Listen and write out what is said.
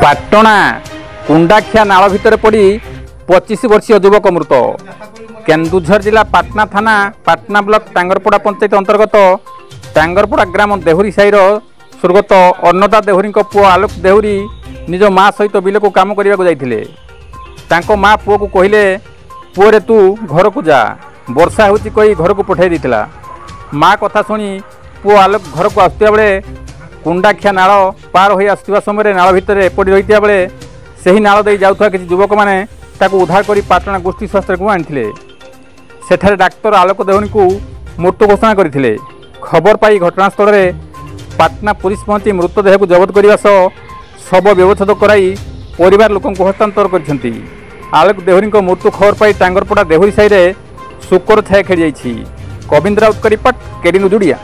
ପାଟଣା କୁଣ୍ଡାଖିଆ ନାଳ ଭିତରେ ପଡ଼ି 25 ବର୍ଷୀୟ ଯୁବକ ମୃତ। କେନ୍ଦୁଝର ଜିଲ୍ଲା ପାଟନା ଥାନା ପାଟନା ବ୍ଲକ ଟାଙ୍ଗରପଡ଼ା ପଞ୍ଚାୟତ ଅନ୍ତର୍ଗତ ଟାଙ୍ଗରପଡ଼ା ଗ୍ରାମ ଦେହୁରୀ ସାହିର ସ୍ୱର୍ଗତ ଅନ୍ନଦା ଦେହୁରୀଙ୍କ ପୁଅ ଆଲୋକ ଦେହୁରୀ ନିଜ ମା ସହିତ ବିଲକୁ କାମ କରିବାକୁ ଯାଇଥିଲେ। ତାଙ୍କ ମା ପୁଅକୁ କହିଲେ, ପୁଅରେ ତୁ ଘରକୁ ଯା, ବର୍ଷା ହେଉଛି କହି ଘରକୁ ପଠାଇ ଦେଇଥିଲା। ମା କଥା ଶୁଣି ପୁଅ ଆଲୋକ ଘରକୁ ଆସୁଥିବା ବେଳେ କୁଣ୍ଡାଖିଆ ନାଳ ପାର ହୋଇ ଆସୁଥିବା ସମୟରେ ନାଳ ଭିତରେ ପଡ଼ି ରହିଥିବା ବେଳେ ସେହି ନାଳ ଦେଇ ଯାଉଥିବା କିଛି ଯୁବକମାନେ ତାକୁ ଉଦ୍ଧାର କରି ପାଟଣା ଗୋଷ୍ଠୀ ସ୍ୱାସ୍ଥ୍ୟକୁ ଆଣିଥିଲେ। ସେଠାରେ ଡାକ୍ତର ଆଲୋକ ଦେହୁରୀଙ୍କୁ ମୃତ୍ୟୁ ଘୋଷଣା କରିଥିଲେ। ଖବର ପାଇ ଘଟଣାସ୍ଥଳରେ ପାଟନା ପୁଲିସ ପହଞ୍ଚି ମୃତଦେହକୁ ଜବତ କରିବା ସହ ଶବ ବ୍ୟବଚ୍ଛେଦ କରାଇ ପରିବାର ଲୋକଙ୍କୁ ହସ୍ତାନ୍ତର କରିଛନ୍ତି। ଆଲୋକ ଦେହୁରୀଙ୍କ ମୃତ୍ୟୁ ଖବର ପାଇ ଟାଙ୍ଗରପଡ଼ା ଦେହୁରୀ ସାହିରେ ଶୋକର ଛାୟା ଖେଳିଯାଇଛି। କବିନ୍ଦ୍ର ରାଉତଙ୍କ ରିପୋର୍ଟ, କେଡି ନ୍ୟୁଜ୍ ଓଡ଼ିଆ।